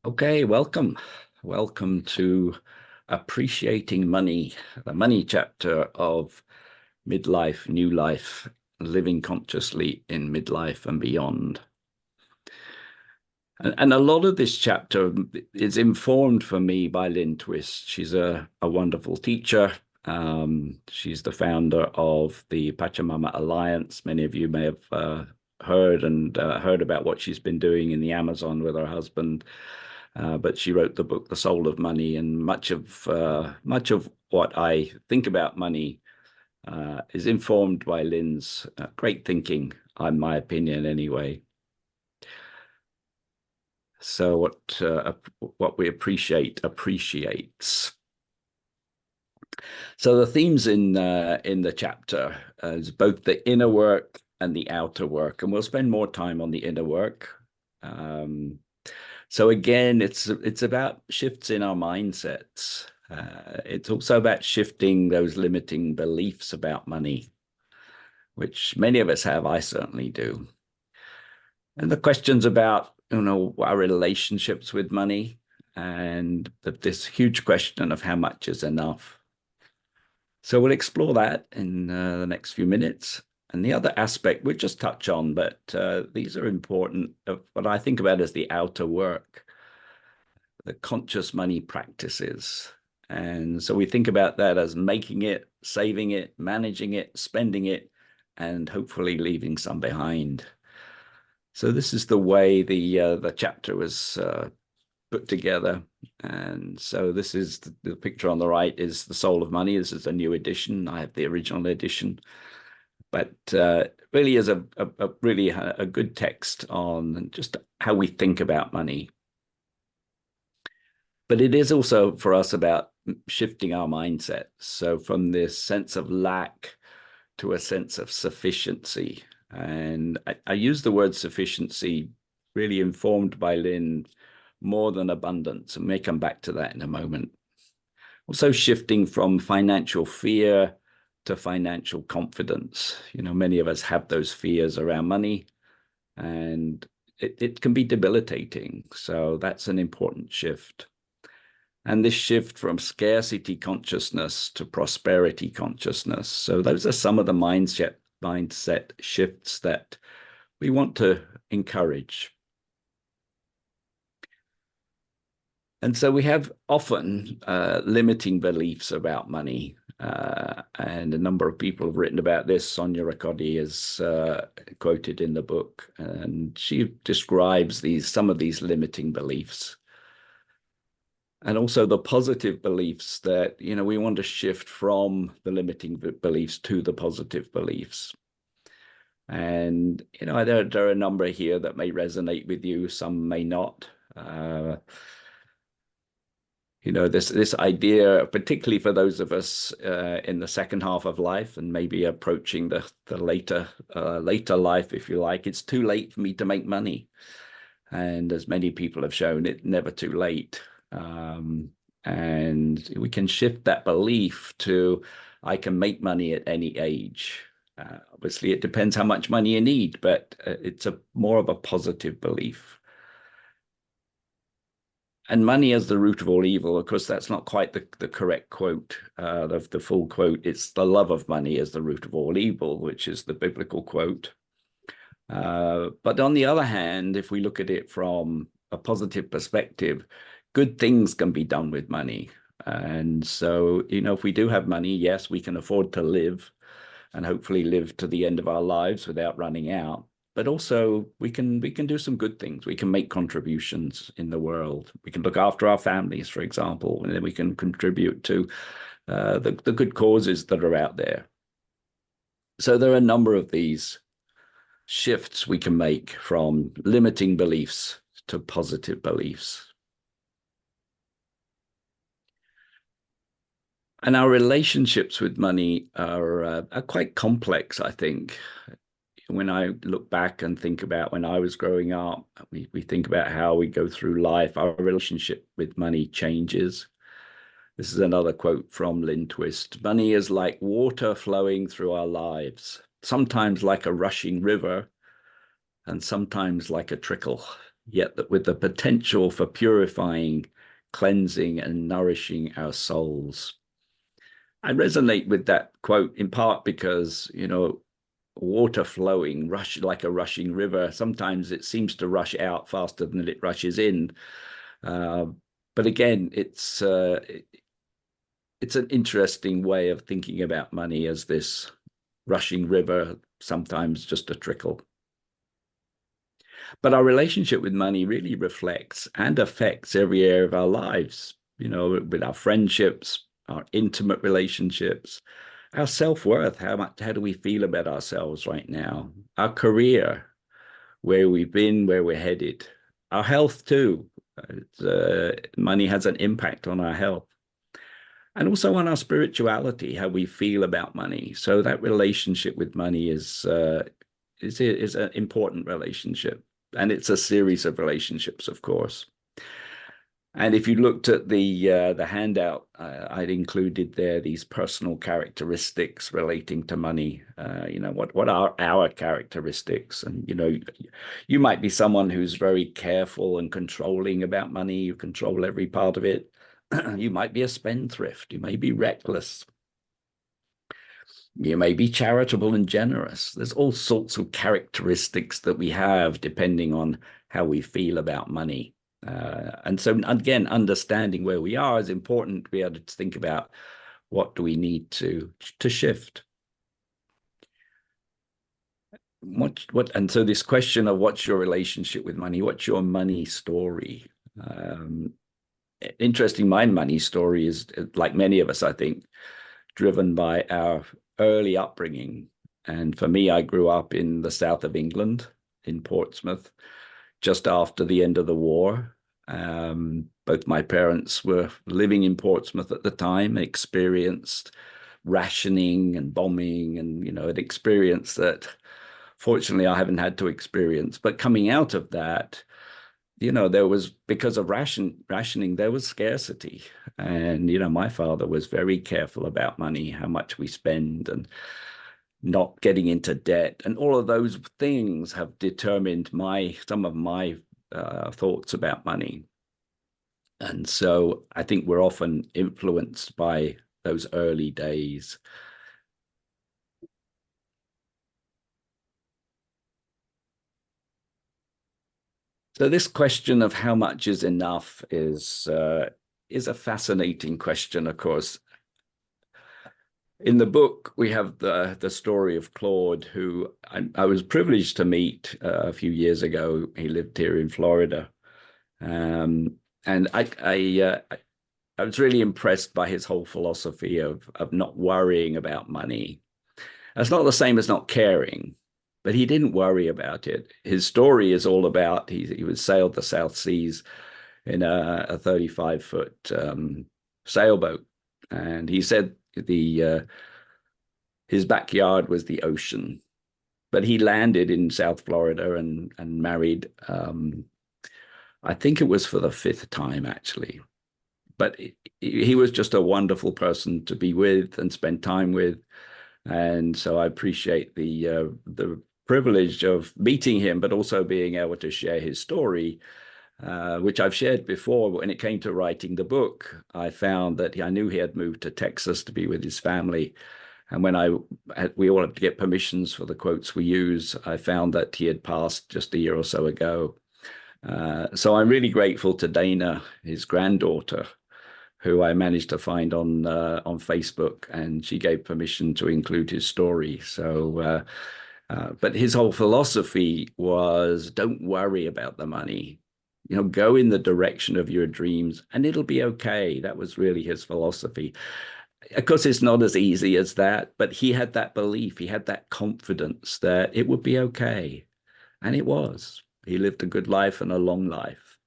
Okay, welcome. Welcome to Appreciating Money, the money chapter of Midlife, New Life, Living Consciously in Midlife and Beyond. And a lot of this chapter is informed for me by Lynn Twist. She's a wonderful teacher. She's the founder of the Pachamama Alliance. Many of you may have heard about what she's been doing in the Amazon with her husband. But she wrote the book, The Soul of Money, and much of what I think about money is informed by Lynn's great thinking, in my opinion, anyway. So what we appreciate appreciates. So the themes in the chapter is both the inner work and the outer work, and we'll spend more time on the inner work. So again, it's about shifts in our mindsets. It's also about shifting those limiting beliefs about money, which many of us have. I certainly do. And the questions about, our relationships with money and this huge question of how much is enough. So we'll explore that in the next few minutes. And the other aspect we'll just touch on, but these are important of what I think about as the outer work, the conscious money practices. And so we think about that as making it, saving it, managing it, spending it, and hopefully leaving some behind. So this is the way the chapter was put together. And so this is the picture on the right is The Soul of Money. This is a new edition. I have the original edition. But really is a really a good text on just how we think about money. But it is also for us about shifting our mindset. So from this sense of lack to a sense of sufficiency. And I use the word sufficiency really informed by Lynn, more than abundance. And may come back to that in a moment. Also shifting from financial fear to financial confidence. Many of us have those fears around money, and it can be debilitating. So that's an important shift. And this shift from scarcity consciousness to prosperity consciousness. So those are some of the mindset shifts that we want to encourage. And so we have often limiting beliefs about money. And a number of people have written about this. Sonia Rakodi is quoted in the book, and she describes some of these limiting beliefs. And also the positive beliefs that, we want to shift from the limiting beliefs to the positive beliefs. And, there are a number here that may resonate with you, some may not. This idea, particularly for those of us in the second half of life and maybe approaching the later life, if you like, it's too late for me to make money. And as many people have shown, it's never too late. And we can shift that belief to, I can make money at any age. Obviously, it depends how much money you need, but it's more of a positive belief. And money as the root of all evil, of course, that's not quite the correct quote. The full quote, it's the love of money as the root of all evil, which is the biblical quote. But on the other hand, if we look at it from a positive perspective, good things can be done with money. And so, if we do have money, yes, we can afford to live and hopefully live to the end of our lives without running out. But also we can do some good things. We can make contributions in the world. We can look after our families, for example, and then we can contribute to the good causes that are out there. So there are a number of these shifts we can make from limiting beliefs to positive beliefs. And our relationships with money are quite complex, I think. When I look back and think about when I was growing up, we think about how we go through life. Our relationship with money changes. This is another quote from Lynn Twist. Money is like water flowing through our lives, sometimes like a rushing river and sometimes like a trickle. yet that with the potential for purifying, cleansing, and nourishing our souls. I resonate with that quote in part because, water flowing, rush like a rushing river. Sometimes it seems to rush out faster than it rushes in. Uh, but again, it's an interesting way of thinking about money as this rushing river, sometimes just a trickle. But our relationship with money really reflects and affects every area of our lives, with our friendships, our intimate relationships, our self-worth, how do we feel about ourselves right now, our career, where we've been, where we're headed, our health too. Money has an impact on our health and also on our spirituality, how we feel about money. So that relationship with money is an important relationship, and it's a series of relationships, of course. And if you looked at the handout, I'd included there these personal characteristics relating to money. What are our characteristics? And you might be someone who's very careful and controlling about money. You control every part of it. You might be a spendthrift. You may be reckless. You may be charitable and generous. There's all sorts of characteristics that we have depending on how we feel about money. And so, again, understanding where we are is important to be able to think about what do we need to shift. And so this question of what's your relationship with money? What's your money story? Interesting, my money story is, like many of us, I think, driven by our early upbringing. And for me, I grew up in the south of England, in Portsmouth, just after the end of the war. Both my parents were living in Portsmouth at the time, experienced rationing and bombing, and an experience that fortunately I haven't had to experience. But coming out of that, there was, because of rationing, there was scarcity. And, my father was very careful about money, how much we spend, and not getting into debt. And all of those things have determined some of my thoughts about money. And so I think we're often influenced by those early days. So this question of how much is enough is a fascinating question, of course. In the book, we have the story of Claude, who I was privileged to meet a few years ago. He lived here in Florida, and I was really impressed by his whole philosophy of not worrying about money. That's not the same as not caring, but he didn't worry about it. His story is all about he was sailed the South Seas in a 35-foot sailboat, and he said his backyard was the ocean, but he landed in South Florida and married. I think it was for the fifth time, actually. But he was just a wonderful person to be with and spend time with. And so I appreciate the privilege of meeting him, but also being able to share his story, which I've shared before. When it came to writing the book, I found that I knew he had moved to Texas to be with his family. And when we all had to get permissions for the quotes we use, I found that he had passed just a year or so ago. So I'm really grateful to Dana, his granddaughter, who I managed to find on Facebook, and she gave permission to include his story. So, but his whole philosophy was, don't worry about the money. Go in the direction of your dreams, and it'll be okay. That was really his philosophy. Of course, it's not as easy as that, but he had that belief, he had that confidence that it would be okay, and it was. He lived a good life and a long life.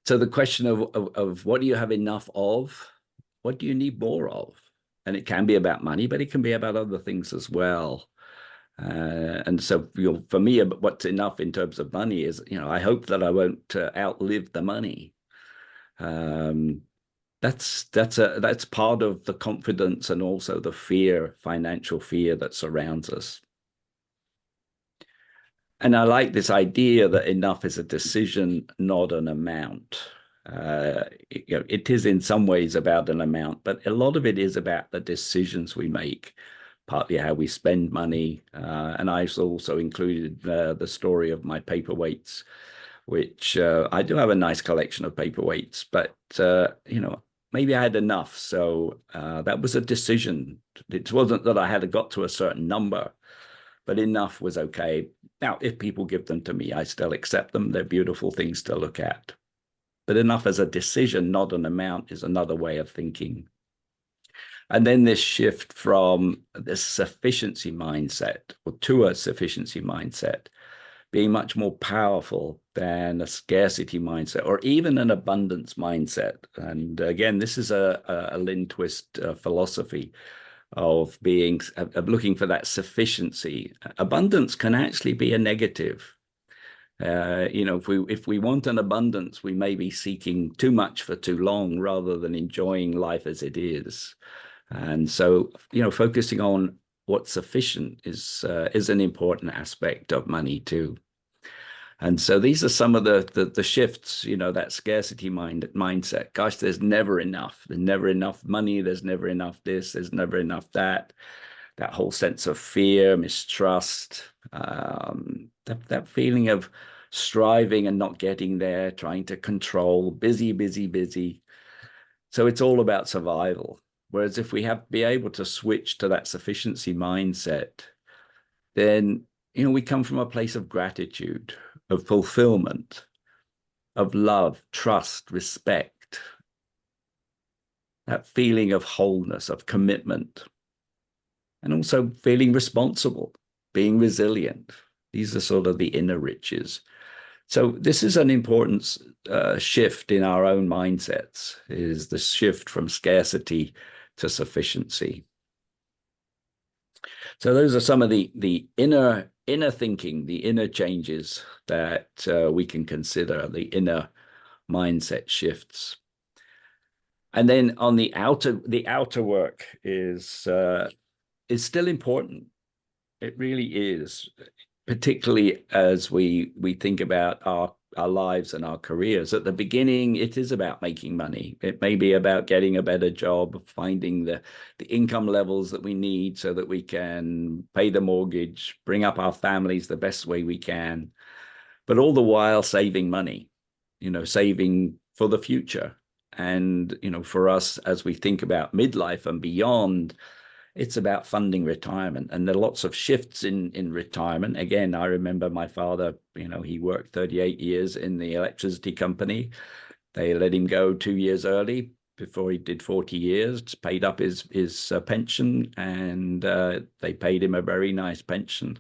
So the question of what do you have enough of? What do you need more of? And it can be about money, but it can be about other things as well. And so, for me, what's enough in terms of money is, I hope that I won't outlive the money. That's part of the confidence and also the fear, financial fear that surrounds us. And I like this idea that enough is a decision, not an amount. It is in some ways about an amount, but a lot of it is about the decisions we make, partly how we spend money. And I've also included the story of my paperweights, which I do have a nice collection of paperweights, but maybe I had enough. So that was a decision. It wasn't that I had got to a certain number, but enough was okay. Now, if people give them to me, I still accept them. They're beautiful things to look at. But enough as a decision, not an amount, is another way of thinking. And then this shift from this sufficiency mindset or to a sufficiency mindset being much more powerful than a scarcity mindset or even an abundance mindset. And again, this is a Lindquist philosophy of looking for that sufficiency. Abundance can actually be a negative. If we want an abundance, we may be seeking too much for too long rather than enjoying life as it is. And so, focusing on what's sufficient is an important aspect of money too. And so these are some of the shifts, that scarcity mindset. Gosh, there's never enough. There's never enough money. There's never enough this. There's never enough that. That whole sense of fear, mistrust, that feeling of striving and not getting there, trying to control, busy, busy, busy. So it's all about survival. Whereas if we be able to switch to that sufficiency mindset, then, we come from a place of gratitude, of fulfillment, of love, trust, respect, that feeling of wholeness, of commitment, and also feeling responsible, being resilient. These are sort of the inner riches. So this is an important shift in our own mindsets, is the shift from scarcity to sufficiency. So those are some of the inner thinking, the inner changes that we can consider, the inner mindset shifts. And then on the outer work is still important. It really is, particularly as we think about our lives and our careers. At the beginning, it is about making money. It may be about getting a better job, finding the income levels that we need so that we can pay the mortgage, bring up our families the best way we can, but all the while saving money, saving for the future. And, for us, as we think about midlife and beyond, it's about funding retirement. And there are lots of shifts in retirement. Again, I remember my father, he worked 38 years in the electricity company. They let him go 2 years early before he did 40 years, paid up his pension, and they paid him a very nice pension.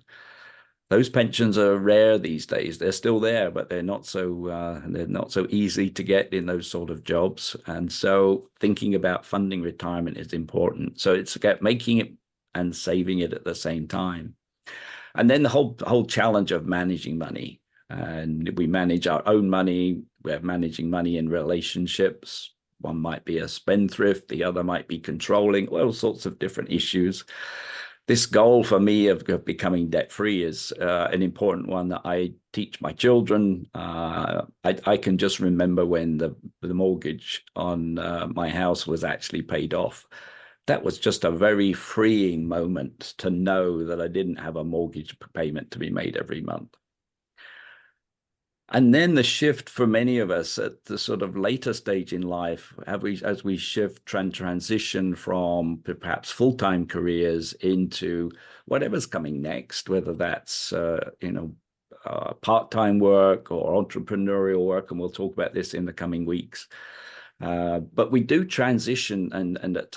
Those pensions are rare these days. They're still there, but they're not so easy to get in those sort of jobs. And so thinking about funding retirement is important. So it's about making it and saving it at the same time. And then the whole challenge of managing money. And we manage our own money. We're managing money in relationships. One might be a spendthrift, the other might be controlling, all sorts of different issues. This goal for me of becoming debt-free is an important one that I teach my children. I can just remember when the mortgage on my house was actually paid off. That was just a very freeing moment to know that I didn't have a mortgage payment to be made every month. And then the shift for many of us at the sort of later stage in life, as we shift, transition from perhaps full-time careers into whatever's coming next, whether that's part-time work or entrepreneurial work, and we'll talk about this in the coming weeks. But we do transition and at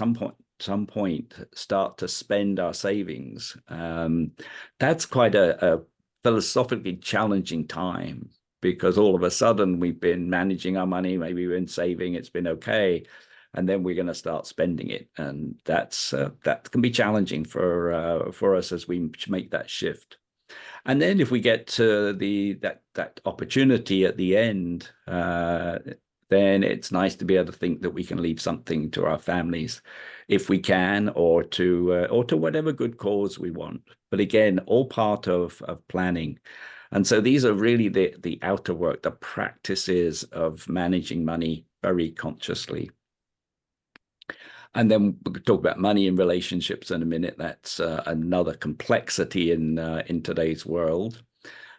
some point start to spend our savings. That's quite a philosophically challenging time, because all of a sudden we've been managing our money, maybe we've been saving, it's been okay, and then we're going to start spending it, and that can be challenging for us as we make that shift. And then if we get to that opportunity at the end, then it's nice to be able to think that we can leave something to our families, if we can, or to whatever good cause we want. But again, all part of planning. And so these are really the outer work, the practices of managing money very consciously. And then we could talk about money in relationships in a minute. That's another complexity in today's world.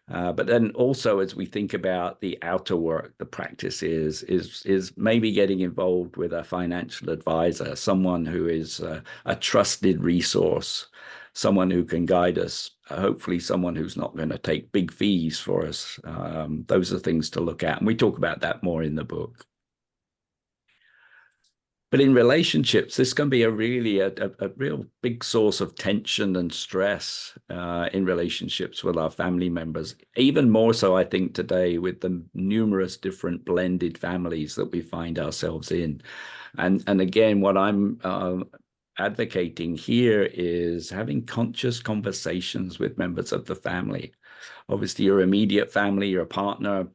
But then also, as we think about the outer work, the practice is maybe getting involved with a financial advisor, someone who is a trusted resource, someone who can guide us, hopefully someone who's not going to take big fees for us. Those are things to look at. And we talk about that more in the book. But in relationships, this can be a real big source of tension and stress in relationships with our family members. Even more so, I think, today with the numerous different blended families that we find ourselves in. And again, what I'm advocating here is having conscious conversations with members of the family. Obviously, your immediate family, your partner,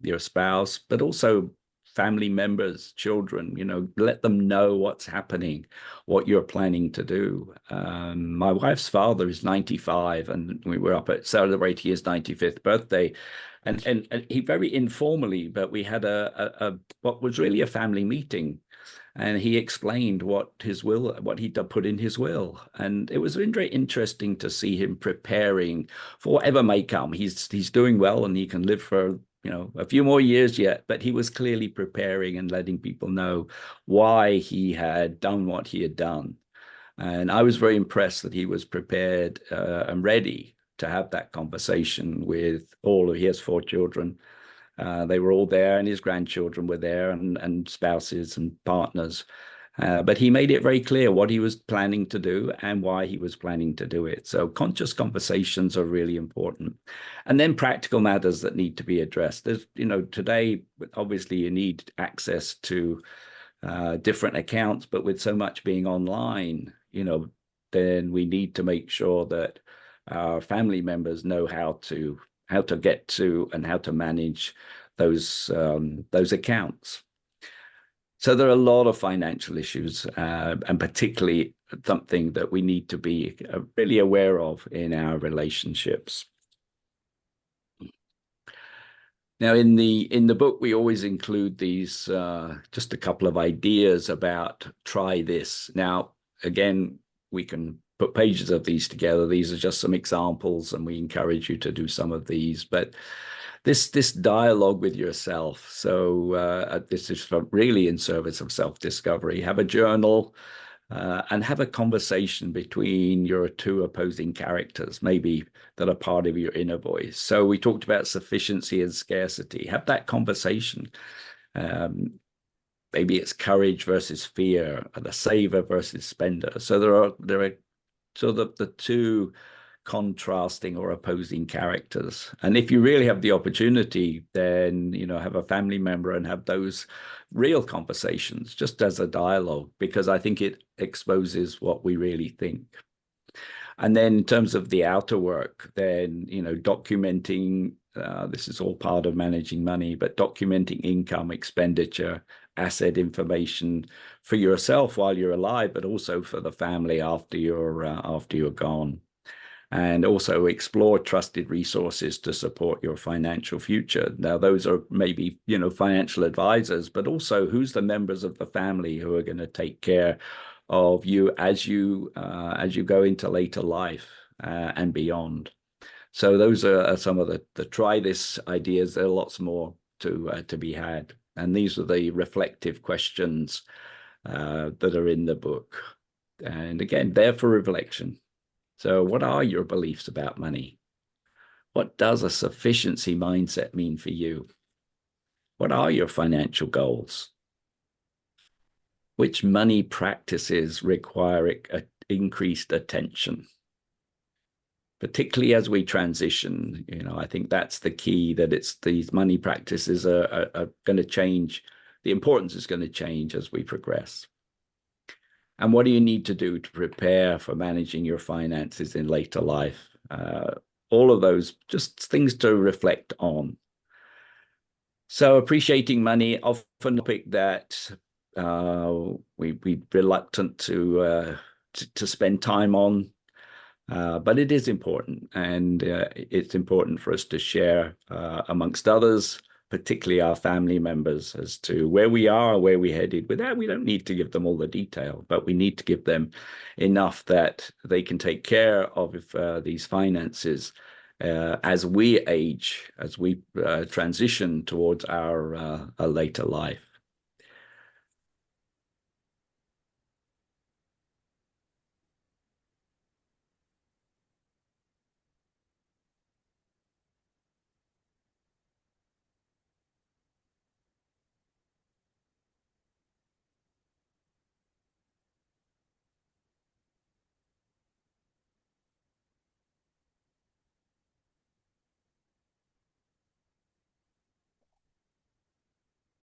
your spouse, but also family members, children, let them know what's happening, what you're planning to do. My wife's father is 95, and we were up at celebrating his 95th birthday. And he very informally, but we had what was really a family meeting. And he explained what he'd put in his will. And it was very interesting to see him preparing for whatever may come. He's doing well and he can live for a few more years yet, but he was clearly preparing and letting people know why he had done what he had done. And I was very impressed that he was prepared and ready to have that conversation with he has 4 children. They were all there, and his grandchildren were there, and spouses and partners. But he made it very clear what he was planning to do and why he was planning to do it. So conscious conversations are really important. And then practical matters that need to be addressed. There's, today, obviously, you need access to different accounts, but with so much being online, then we need to make sure that our family members know how to get to and how to manage those accounts. So there are a lot of financial issues, and particularly something that we need to be really aware of in our relationships. Now, in the book, we always include these just a couple of ideas about try this. Now, again, we can put pages of these together. These are just some examples, and we encourage you to do some of these. But this dialogue with yourself. So this is really in service of self-discovery. Have a journal and have a conversation between your 2 opposing characters, maybe that are part of your inner voice. So we talked about sufficiency and scarcity. Have that conversation. Maybe it's courage versus fear, the saver versus spender. So there are sort of the 2 contrasting or opposing characters. And if you really have the opportunity, then, have a family member and have those real conversations just as a dialogue, because I think it exposes what we really think. And then in terms of the outer work, then, documenting, this is all part of managing money, but documenting income, expenditure, asset information for yourself while you're alive, but also for the family after you're gone. And also explore trusted resources to support your financial future. Now, those are maybe, financial advisors, but also who's the members of the family who are going to take care of you as you go into later life and beyond. So those are some of the try this ideas. There are lots more to be had. And these are the reflective questions that are in the book. And again, there for reflection. So what are your beliefs about money? What does a sufficiency mindset mean for you? What are your financial goals? Which money practices require increased attention? Particularly as we transition, I think that's the key, that these money practices are going to change. The importance is going to change as we progress. And what do you need to do to prepare for managing your finances in later life? All of those, just things to reflect on. So appreciating money, often a topic that we're reluctant to spend time on. But it is important, and it's important for us to share amongst others, particularly our family members, as to where we are, where we're headed. With that, we don't need to give them all the detail, but we need to give them enough that they can take care of these finances as we age, as we transition towards our later life.